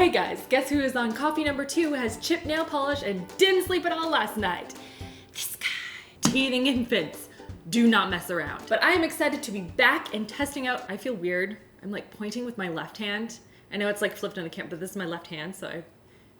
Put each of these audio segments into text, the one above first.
hey guys, guess who is on coffee number 2, has chipped nail polish and didn't sleep at all last night? This guy. Teething infants. Do not mess around. But I am excited to be back and testing out. I feel weird. I'm like pointing with my left hand. I know it's like flipped on the camera, but this is my left hand, so I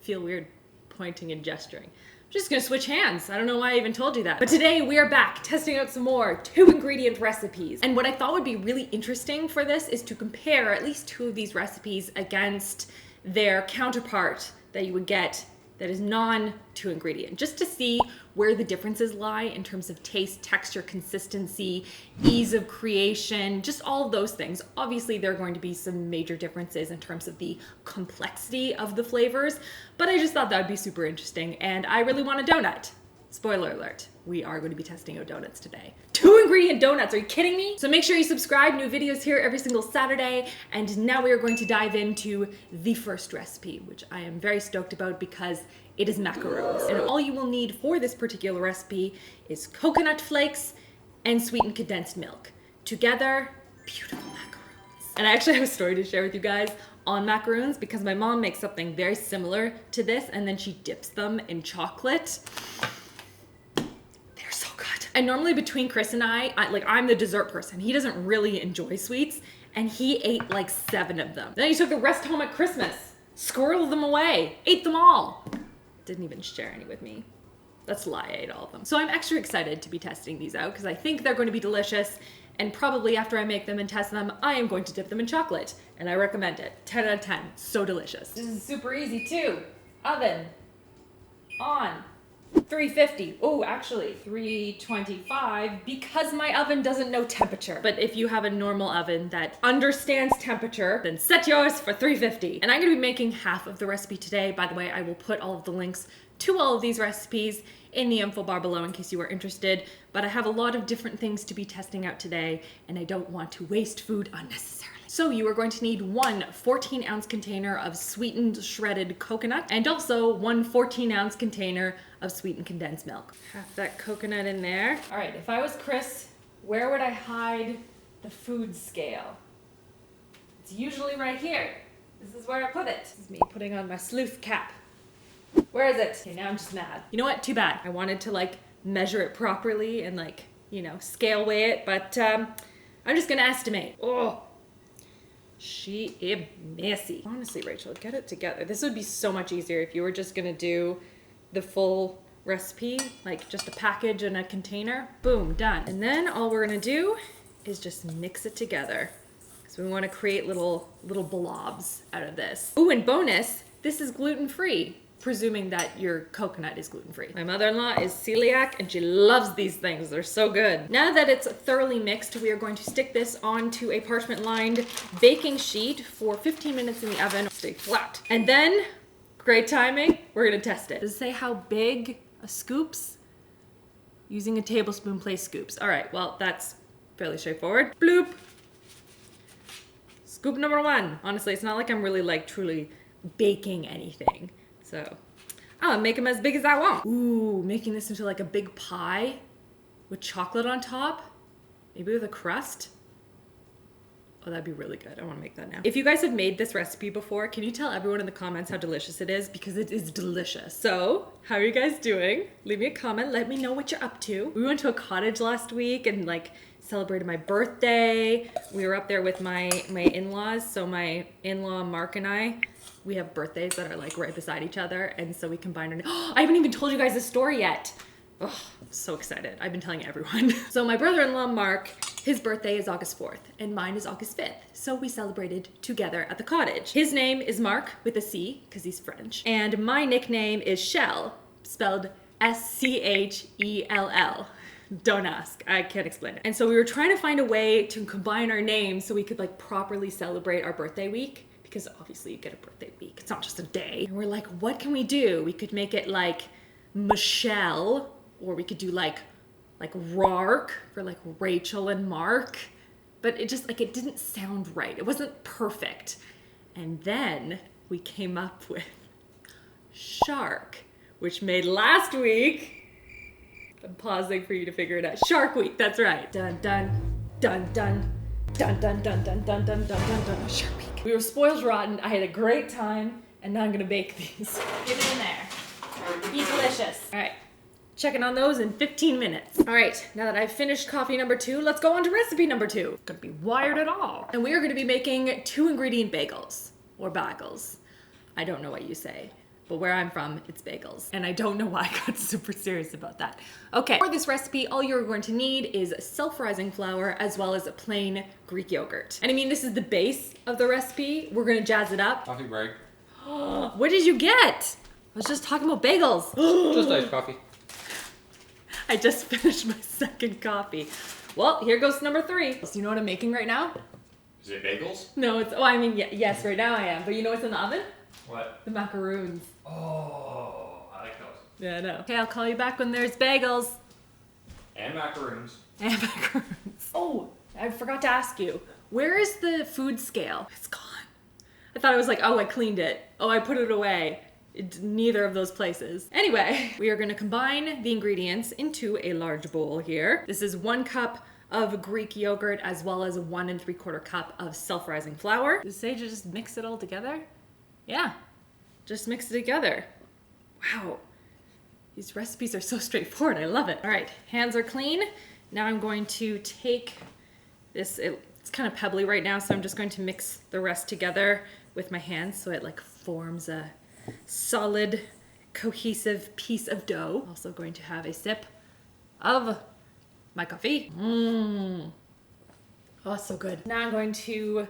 feel weird pointing and gesturing. I'm just gonna switch hands. I don't know why I even told you that. But today we are back testing out some more 2-ingredient recipes. And what I thought would be really interesting for this is to compare at least 2 of these recipes against their counterpart that you would get that is non-2-ingredient, just to see where the differences lie in terms of taste, texture, consistency, ease of creation, just all of those things. Obviously, there are going to be some major differences in terms of the complexity of the flavors, but I just thought that would be super interesting, and I really want a donut. Spoiler alert, we are going to be testing out donuts today. 2-ingredient donuts, are you kidding me? So make sure you subscribe, new videos here every single Saturday. And now we are going to dive into the first recipe, which I am very stoked about because it is macaroons. And all you will need for this particular recipe is coconut flakes and sweetened condensed milk. Together, beautiful macaroons. And I actually have a story to share with you guys on macaroons because my mom makes something very similar to this and then she dips them in chocolate. And normally between Chris and I'm the dessert person. He doesn't really enjoy sweets, and he ate like 7 of them. Then he took the rest home at Christmas, squirreled them away, ate them all. Didn't even share any with me. That's a lie, I ate all of them. So I'm extra excited to be testing these out because I think they're going to be delicious, and probably after I make them and test them, I am going to dip them in chocolate, and I recommend it. 10 out of 10, so delicious. This is super easy too. Oven, on. 350. Oh, actually 325 because my oven doesn't know temperature. But if you have a normal oven that understands temperature, then set yours for 350. And I'm gonna be making half of the recipe today. By the way, I will put all of the links to all of these recipes in the info bar below in case you are interested. But I have a lot of different things to be testing out today, and I don't want to waste food unnecessarily. So you are going to need 1 14-ounce container of sweetened shredded coconut and also 1 14-ounce container of sweetened condensed milk. Half that coconut in there. All right, if I was Chris, where would I hide the food scale? It's usually right here. This is where I put it. This is me putting on my sleuth cap. Where is it? Okay, now I'm just mad. You know what? Too bad. I wanted to like measure it properly and like, you know, scale weigh it, but I'm just gonna estimate. Oh. She is messy. Honestly, Rachel, get it together. This would be so much easier if you were just gonna do the full recipe, like just a package and a container. Boom, done. And then all we're gonna do is just mix it together. So we wanna create little blobs out of this. Ooh, and bonus, this is gluten-free, presuming that your coconut is gluten-free. My mother-in-law is celiac and she loves these things. They're so good. Now that it's thoroughly mixed, we are going to stick this onto a parchment-lined baking sheet for 15 minutes in the oven. Stay flat. And then, great timing, we're gonna test it. Does it say how big a scoops? Using a tablespoon place scoops. All right, well, that's fairly straightforward. Bloop. Scoop number 1. Honestly, it's not like I'm really like truly baking anything. So, I'll make them as big as I want. Ooh, making this into like a big pie with chocolate on top, maybe with a crust. Oh, that'd be really good. I want to make that now. If you guys have made this recipe before, can you tell everyone in the comments how delicious it is? Because it is delicious. So, how are you guys doing? Leave me a comment. Let me know what you're up to. We went to a cottage last week and like celebrated my birthday. We were up there with my in-laws. So my in-law Mark and I, we have birthdays that are like right beside each other, and so we combined our I haven't even told you guys this story yet. Oh, I'm so excited. I've been telling everyone. So my brother-in-law Mark, his birthday is August 4th and mine is August 5th. So we celebrated together at the cottage. His name is Mark with a C because he's French. And my nickname is Shell, spelled S-C-H-E-L-L. Don't ask, I can't explain it. And so we were trying to find a way to combine our names so we could like properly celebrate our birthday week. Because obviously you get a birthday week, it's not just a day. And we're like, what can we do? We could make it like Michelle, or we could do like Rark for like Rachel and Mark. But it just like, it didn't sound right. It wasn't perfect. And then we came up with Shark, which made last week. I'm pausing for you to figure it out. Shark Week, that's right. Dun, dun, dun, dun. Dun dun dun dun dun dun dun dun dun. Shark Week. We were spoiled rotten. I had a great time And now I'm gonna bake these. Get it in there. Be delicious. All right, checking on those in 15 minutes. All right, now that I've finished coffee number 2, let's go on to recipe number 2. Gonna be wired at all. And we are gonna be making 2 ingredient bagels, or bagels. I don't know what you say, but where I'm from, it's bagels. And I don't know why I got super serious about that. Okay, for this recipe, all you're going to need is self-rising flour as well as a plain Greek yogurt. And I mean, this is the base of the recipe. We're gonna jazz it up. Coffee break. What did you get? I was just talking about bagels. Just iced coffee. I just finished my second coffee. Well, here goes number 3. So you know what I'm making right now? Is it bagels? No, it's, oh, I mean, yes, right now I am. But you know what's in the oven? What? The macaroons. Oh, I like those. Yeah, I know. Okay, I'll call you back when there's bagels. And macaroons. And macaroons. Oh, I forgot to ask you. Where is the food scale? It's gone. I thought it was like, oh, I cleaned it. Oh, I put it away. Neither of those places. Anyway, we are gonna combine the ingredients into a large bowl here. This is 1 cup of Greek yogurt as well as 1 3/4 cup of self-rising flour. Did you say to just mix it all together? Yeah, just mix it together. Wow, these recipes are so straightforward. I love it. All right, hands are clean. Now I'm going to take this, it's kind of pebbly right now, so I'm just going to mix the rest together with my hands so it like forms a solid, cohesive piece of dough. Also going to have a sip of my coffee. Oh, it's so good. Now I'm going to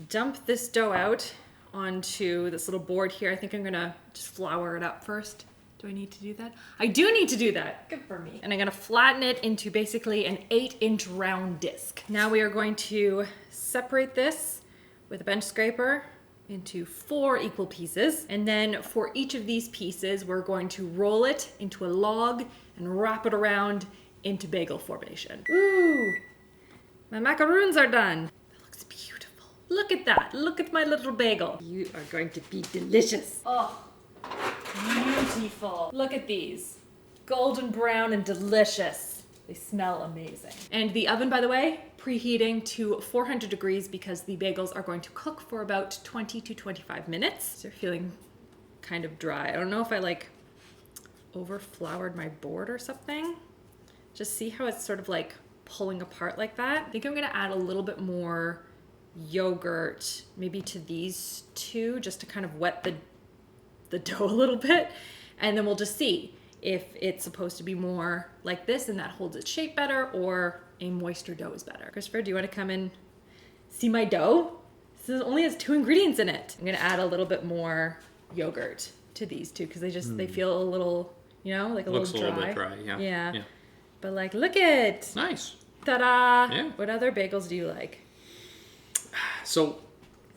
dump this dough out onto this little board here. I think I'm gonna just flour it up first. Do I need to do that? I do need to do that. Good for me. And I'm gonna flatten it into basically an 8-inch round disc. Now we are going to separate this with a bench scraper into 4 equal pieces. And then for each of these pieces, we're going to roll it into a log and wrap it around into bagel formation. Ooh, my macaroons are done. That looks beautiful. Look at that. Look at my little bagel. You are going to be delicious. Oh, beautiful. Look at these. Golden brown and delicious. They smell amazing. And the oven, by the way, preheating to 400 degrees because the bagels are going to cook for about 20 to 25 minutes. So they're feeling kind of dry. I don't know if I like over floured my board or something. Just see how it's sort of like pulling apart like that. I think I'm gonna add a little bit more yogurt, maybe to these 2, just to kind of wet the dough a little bit. And then we'll just see if it's supposed to be more like this and that holds its shape better, or a moister dough is better. Christopher, do you want to come and see my dough? This only has 2 ingredients in it. I'm gonna add a little bit more yogurt to these 2 because they feel a little, you know, like Looks little dry. a little bit dry, yeah. Yeah. But like, look it. Nice. Ta-da. Yeah. What other bagels do you like? So,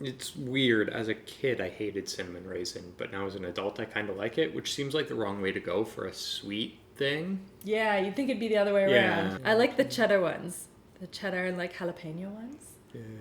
it's weird. As a kid, I hated cinnamon raisin, but now as an adult, I kind of like it, which seems like the wrong way to go for a sweet thing. Yeah, you'd think it'd be the other way Yeah. around. I like the cheddar ones. The cheddar and like jalapeno ones.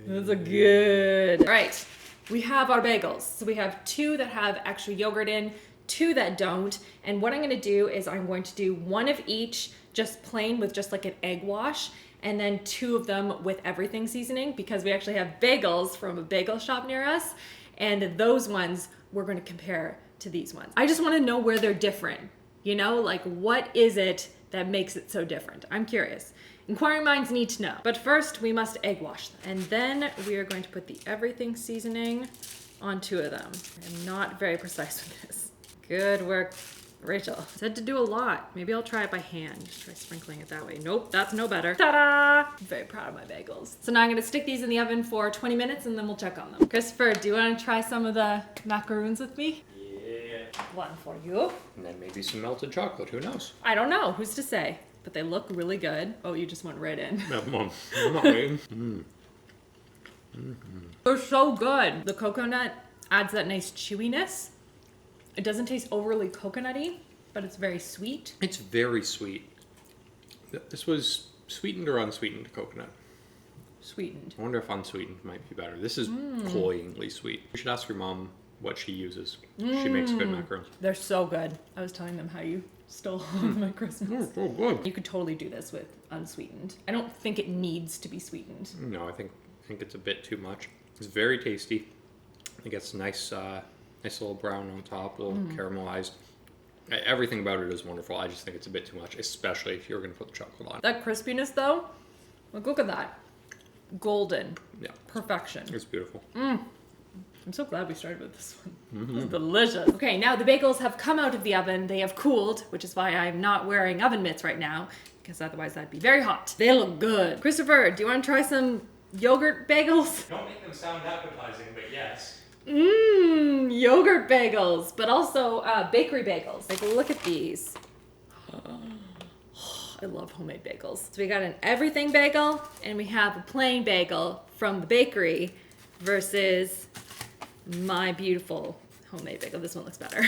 Those are good. All right, we have our bagels. So we have 2 that have actual yogurt in, 2 that don't. And what I'm gonna do is I'm going to do 1 of each, just plain with just like an egg wash, and then 2 of them with everything seasoning, because we actually have bagels from a bagel shop near us, and those ones we're going to compare to these ones. I just want to know where they're different, you know, like what is it that makes it so different? I'm curious. Inquiring minds need to know. But first we must egg wash them, and then we are going to put the everything seasoning on 2 of them. I'm not very precise with this. Good work, Rachel. Said to do a lot. Maybe I'll try it by hand. Just try sprinkling it that way. Nope, that's no better. Ta-da! I'm very proud of my bagels. So now I'm gonna stick these in the oven for 20 minutes and then we'll check on them. Christopher, do you wanna try some of the macaroons with me? Yeah. 1 for you. And then maybe some melted chocolate. Who knows? I don't know. Who's to say? But they look really good. Oh, you just went right in. No, Mom. I'm not waiting. They're so good. The coconut adds that nice chewiness. It doesn't taste overly coconutty, but it's very sweet. It's very sweet. This was sweetened or unsweetened coconut? Sweetened. I wonder if unsweetened might be better. This is cloyingly sweet. You should ask your mom what she uses. She makes good macarons. They're so good. I was telling them how you stole all of my Christmas. Oh, good. You could totally do this with unsweetened. I don't think it needs to be sweetened. No, I think it's a bit too much. It's very tasty. It gets nice Nice little brown on top, a little caramelized. Everything about it is wonderful. I just think it's a bit too much, especially if you're going to put the chocolate on. That crispiness though, look at that. Golden. Yeah. Perfection. It's beautiful. I'm so glad we started with this one. It's delicious. Okay, now the bagels have come out of the oven. They have cooled, which is why I'm not wearing oven mitts right now, because otherwise that'd be very hot. They look good. Christopher, do you want to try some yogurt bagels? Don't make them sound appetizing, but yes. Yogurt bagels, but also bakery bagels. Like, look at these. I love homemade bagels. So we got an everything bagel, and we have a plain bagel from the bakery versus my beautiful homemade bagel. This one looks better.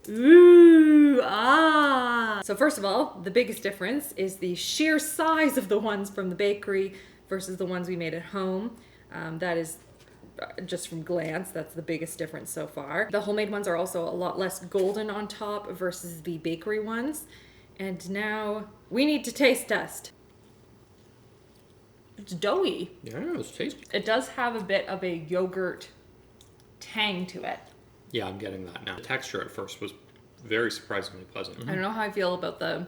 Ooh, ah. So first of all, the biggest difference is the sheer size of the ones from the bakery versus the ones we made at home. That is just from glance, that's the biggest difference so far. The homemade ones are also a lot less golden on top versus the bakery ones. And now we need to taste test. It's doughy. Yeah, it's tasty. It does have a bit of a yogurt tang to it. Yeah, I'm getting that now. The texture at first was very surprisingly pleasant. I don't know how I feel about the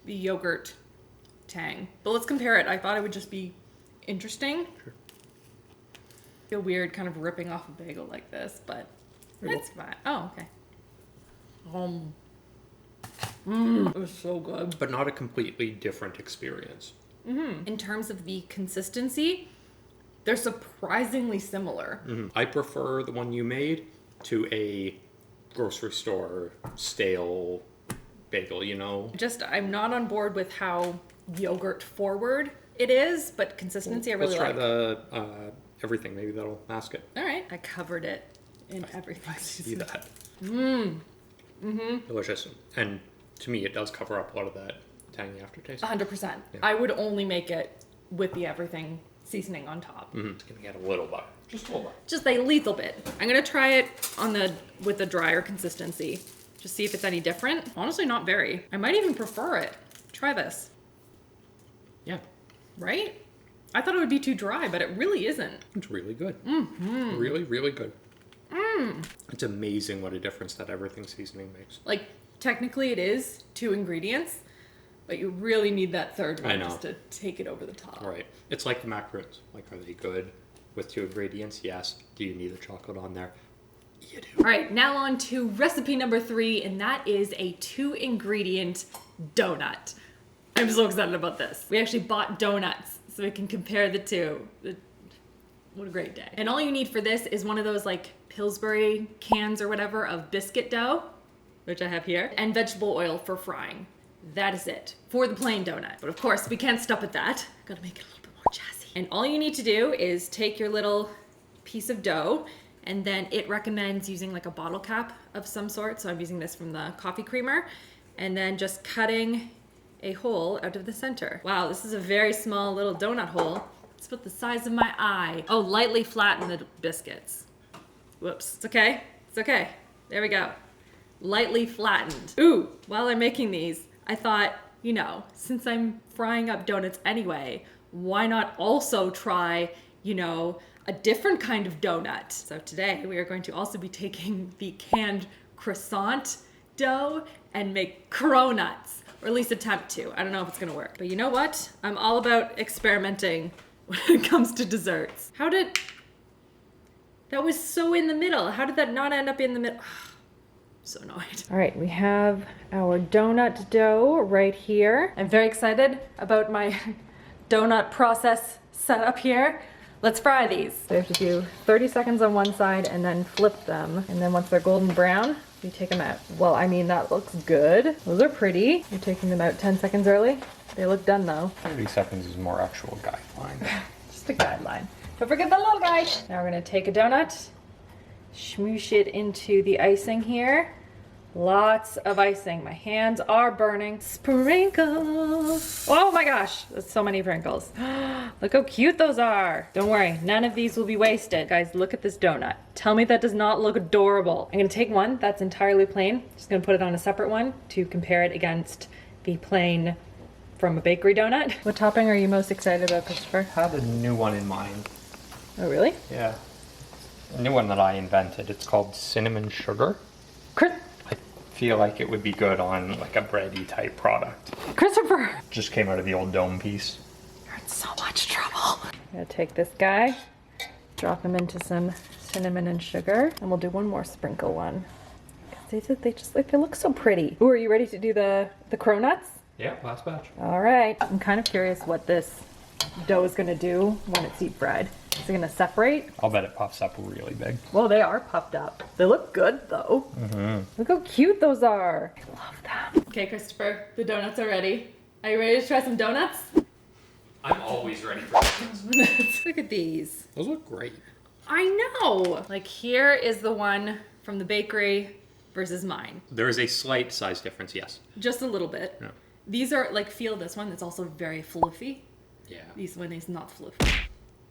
yogurt tang, but let's compare it. I thought it would just be interesting. Sure. Feel weird kind of ripping off a bagel like this, but it's fine. Oh, okay. It was so good. But not a completely different experience. In terms of the consistency, they're surprisingly similar. I prefer the one you made to a grocery store stale bagel, you know? I'm not on board with how yogurt forward it is, but consistency I really like. Let's try the everything. Maybe that'll mask it. All right. I covered it in everything. I see that. Delicious. And to me, it does cover up a lot of that tangy aftertaste. 100%. Yeah. I would only make it with the everything seasoning on top. It's gonna get a little bit, just a little bit. Just a lethal bit. I'm gonna try it with the drier consistency. Just see if it's any different. Honestly, not very. I might even prefer it. Try this. Yeah, Right? I thought it would be too dry, but it really isn't. it's really good. Really, really good. It's amazing what a difference that everything seasoning makes. Like, technically it is 2 ingredients, but you really need that third one I know. just to take it over the top. Right. It's like the macaroons. Like, are they good with 2 ingredients? Yes. Do you need the chocolate on there? You do. All right, now on to recipe number 3, and that is a 2-ingredient donut. I'm so excited about this. We actually bought donuts so we can compare the two. What a great day. And all you need for this is one of those like Pillsbury cans or whatever of biscuit dough, which I have here, and vegetable oil for frying. That is it for the plain donut. But of course, we can't stop at that. Gotta make it a little bit more jazzy. And all you need to do is take your little piece of dough, and then it recommends using like a bottle cap of some sort. So I'm using this from the coffee creamer, and then just cutting a hole out of the center. Wow, this is a very small little donut hole. It's about the size of my eye. Oh, lightly flatten the biscuits. Whoops, it's okay. It's okay. There we go. Lightly flattened. Ooh, while I'm making these, I thought, you know, since I'm frying up donuts anyway, why not also try, you know, a different kind of donut? So today we are going to also be taking the canned croissant dough and make Cronuts, or at least attempt to. I don't know if it's gonna work. But you know what? I'm all about experimenting when it comes to desserts. That was so in the middle. How did that not end up in the middle? So annoyed. All right, we have our donut dough right here. I'm very excited about my donut process setup here. Let's fry these. So we have to do 30 seconds on one side and then flip them. And then once they're golden brown, we take them out. Well, I mean, that looks good. Those are pretty. You're taking them out 10 seconds early. They look done though. 30 seconds is more actual guideline. Just a guideline. Don't forget the little guy. Now we're gonna take a donut, smoosh it into the icing here. Lots of icing. My hands are burning. Sprinkles. Oh my gosh, that's so many sprinkles. Look how cute those are. Don't worry, none of these will be wasted. Guys, look at this donut. Tell me that does not look adorable. I'm gonna take one that's entirely plain. Just gonna put it on a separate one to compare it against the plain from a bakery donut. What topping are you most excited about, Christopher? I had a new one in mind. Oh, really? Yeah. a new one that I invented. It's called cinnamon sugar. Chris- I feel like it would be good on like a bready type product. Christopher! Just came out of the old dome piece. You're in so much trouble. I'm gonna take this guy, drop him into some cinnamon and sugar, and we'll do one more sprinkle one. They look so pretty. Ooh, are you ready to do the Cronuts? Yeah, last batch. All right. I'm kind of curious what this dough is gonna do when it's deep fried. Is it gonna separate? I'll bet it puffs up really big. Well, they are puffed up. They look good though. Look how cute those are. I love them. Okay, Christopher, the donuts are ready. Are you ready to try some donuts? I'm always ready for donuts. Look at these. Those look great. I know. Like here is the one from the bakery versus mine. There is a slight size difference, yes. Just a little bit. No. These are like, feel this one. It's also very fluffy. Yeah. This one is not fluffy.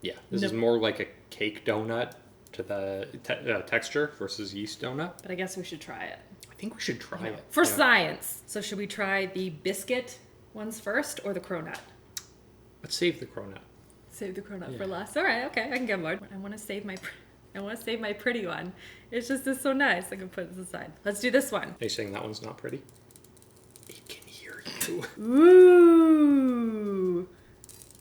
Yeah. This is more like a cake donut to the texture versus yeast donut. But I guess we should try it. I think we should try it. For science. So should we try the biscuit ones first or the cronut? Let's save the cronut. Save the cronut for last. All right, okay, I can get more. I want to save my pretty one. It's just it's so nice. I can put this aside. Let's do this one. Are you saying that one's not pretty? It can hear you. Ooh.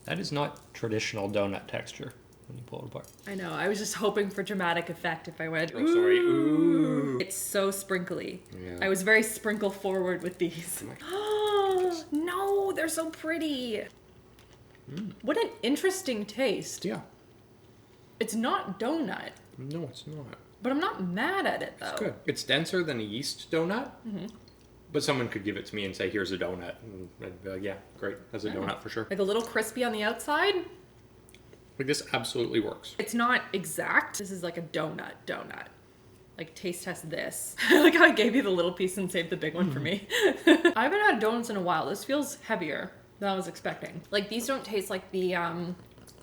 That is not traditional donut texture when you pull it apart. I know. I was just hoping for dramatic effect if I went. Oh, sorry. Ooh. It's so sprinkly. Yeah. I was very sprinkle forward with these. Oh no, they're so pretty. What an interesting taste. Yeah. It's not donut, No, it's not. but I'm not mad at it though. It's good. It's denser than a yeast donut. But someone could give it to me and say, here's a donut. And I'd be like, yeah, great. That's a donut for sure. Like a little crispy on the outside. Like this absolutely works. It's not exact. This is like a donut. Like taste test this. I like how I gave you the little piece and saved the big one for me. I haven't had donuts in a while. This feels heavier than I was expecting. Like these don't taste like the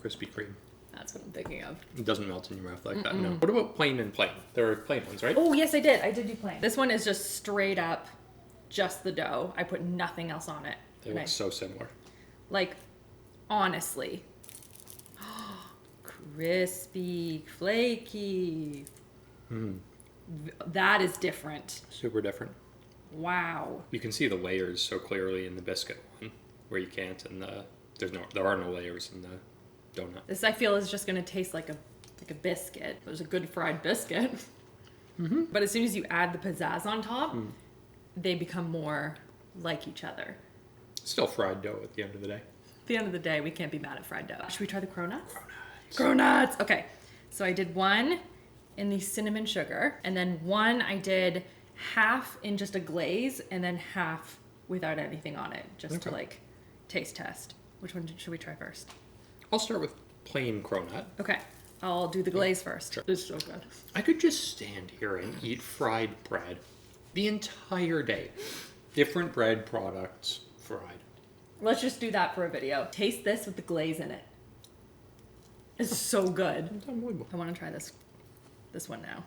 Krispy Kreme. That's what I'm thinking of. It doesn't melt in your mouth like that, no. What about plain and plain? There are plain ones, right? Oh yes, I did do plain. This one is just straight up just the dough. I put nothing else on it. They look so similar. Like, honestly. Crispy, flaky. That is different. Super different. Wow. You can see the layers so clearly in the biscuit one, where you can't in the there are no layers in the donut. This I feel is just gonna taste like a biscuit. It was a good fried biscuit. But as soon as you add the pizzazz on top, they become more like each other. Still fried dough at the end of the day. At the end of the day, we can't be mad at fried dough. Should we try the cronuts? Cronuts! Okay, so I did one in the cinnamon sugar, and then one I did half in just a glaze, and then half without anything on it, just to like taste test. Which one should we try first? I'll start with plain cronut. Okay, I'll do the glaze first. Sure. This is so good. I could just stand here and eat fried bread the entire day. Different bread products fried. Let's just do that for a video. Taste this with the glaze in it. It's so good. It's unbelievable. I want to try this one now.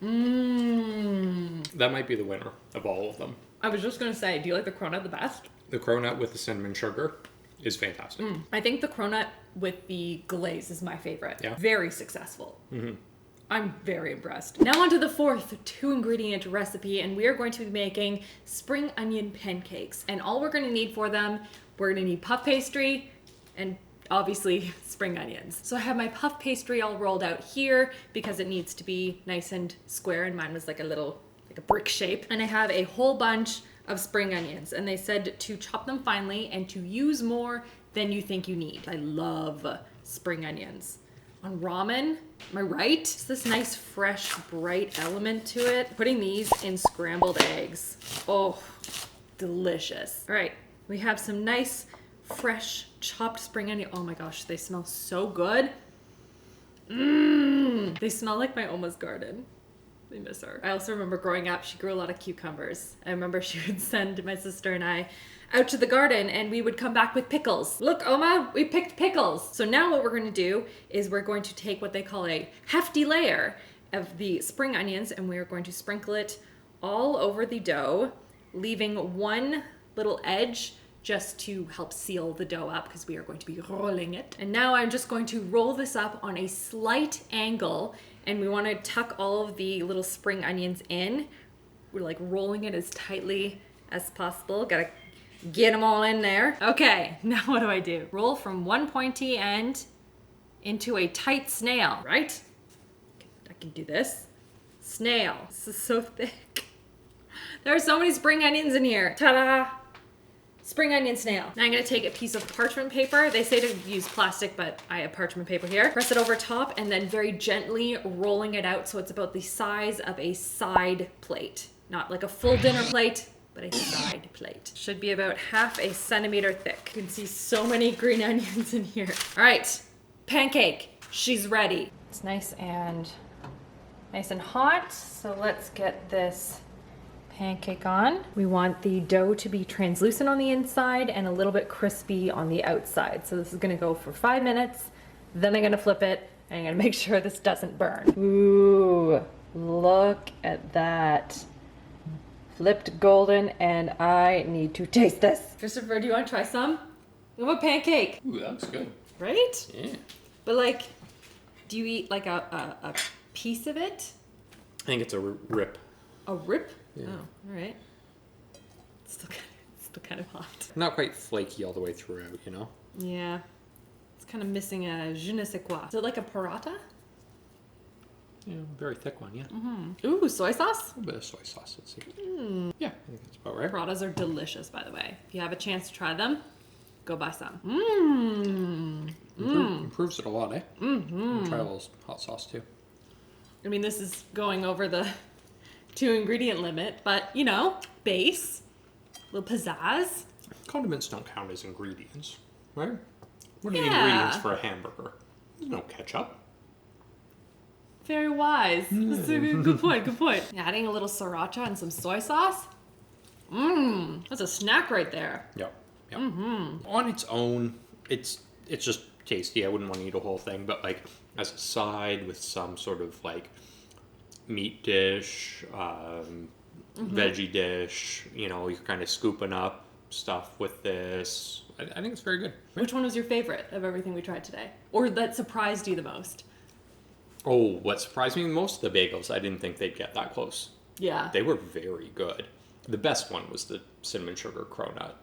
That might be the winner of all of them. I was just gonna say, do you like the cronut the best? The cronut with the cinnamon sugar is fantastic. I think the cronut with the glaze is my favorite. Yeah. Very successful. I'm very impressed. Now on to the fourth 2-ingredient recipe, and we are going to be making spring onion pancakes. And all we're gonna need for them, we're gonna need puff pastry and obviously spring onions. So I have my puff pastry all rolled out here because it needs to be nice and square, and mine was like a brick shape. And I have a whole bunch of spring onions, and they said to chop them finely and to use more than you think you need. I love spring onions. On ramen, am I right? It's this nice, fresh, bright element to it. Putting these in scrambled eggs. Oh, delicious. All right, we have some nice, fresh, chopped spring onion. Oh my gosh, they smell so good. They smell like my Oma's garden. I miss her. I also remember growing up, she grew a lot of cucumbers. I remember she would send my sister and I out to the garden and we would come back with pickles. Look, Oma, we picked pickles. So now what we're gonna do is we're going to take what they call a hefty layer of the spring onions, and we're going to sprinkle it all over the dough, leaving one little edge just to help seal the dough up because we are going to be rolling it. And now I'm just going to roll this up on a slight angle, and we want to tuck all of the little spring onions in. We're like rolling it as tightly as possible. Gotta get them all in there. Okay, now what do I do? Roll from one pointy end into a tight snail, right? I can do this. Snail. This is so thick. There are so many spring onions in here. Ta-da! Spring onion snail. Now I'm gonna take a piece of parchment paper. They say to use plastic, but I have parchment paper here. Press it over top and then very gently rolling it out so it's about the size of a side plate. Not like a full dinner plate, but a side plate. Should be about half a centimeter thick. You can see so many green onions in here. All right, pancake, she's ready. It's nice and hot, so let's get this pancake on. We want the dough to be translucent on the inside and a little bit crispy on the outside. So this is gonna go for 5 minutes, then I'm gonna flip it, and I'm gonna make sure this doesn't burn. Ooh, look at that. Flipped golden, and I need to taste this. Christopher, do you want to try some? You want a pancake? Ooh, that looks good. Right? Yeah. But like, do you eat like a piece of it? I think it's a rip. A rip? Yeah. Oh, all right. It's still kind of hot. Not quite flaky all the way throughout, you know? Yeah. It's kind of missing a je ne sais quoi. Is it like a paratha? Yeah, very thick one, yeah. Mm-hmm. Ooh, soy sauce? A little bit of soy sauce, let's see. Yeah, I think that's about right. Parathas are delicious, by the way. If you have a chance to try them, go buy some. Improves it a lot, eh? Mm-hmm. Try a little hot sauce too. I mean, this is going over the 2 ingredient limit, but you know, base, a little pizzazz. Condiments don't count as ingredients, right? What are Yeah. the ingredients for a hamburger? There's no ketchup. Very wise. That's a good point, good point. Adding a little sriracha and some soy sauce. That's a snack right there. Yep. On its own, it's just tasty. I wouldn't want to eat a whole thing, but like as a side with some sort of like meat dish, veggie dish, you know, you're kind of scooping up stuff with this. I think it's very good. Which one was your favorite of everything we tried today? Or that surprised you the most? Oh, what surprised me most of the bagels, I didn't think they'd get that close. Yeah. They were very good. The best one was the cinnamon sugar cronut,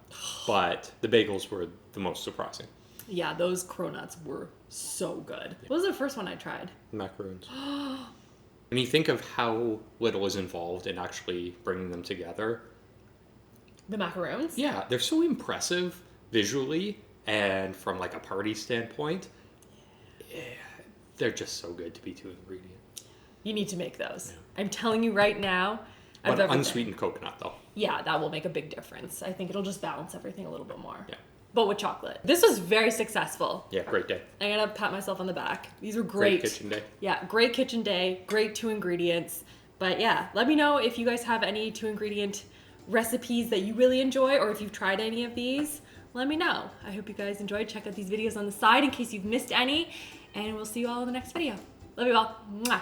but the bagels were the most surprising. Yeah, those cronuts were so good. What was the first one I tried? Macaroons. When you think of how little is involved in actually bringing them together. The macaroons? Yeah, they're so impressive visually and from like a party standpoint. Yeah, they're just so good to be 2 ingredient. You need to make those. Yeah. I'm telling you right now. But unsweetened coconut though. Yeah, that will make a big difference. I think it'll just balance everything a little bit more. Yeah. But with chocolate. This was very successful. Yeah, great day. I'm gonna pat myself on the back. These were great. Great kitchen day. Yeah, great kitchen day, great 2 ingredients. But yeah, let me know if you guys have any 2 ingredient recipes that you really enjoy, or if you've tried any of these, let me know. I hope you guys enjoyed. Check out these videos on the side in case you've missed any, and we'll see you all in the next video. Love you all. Mwah.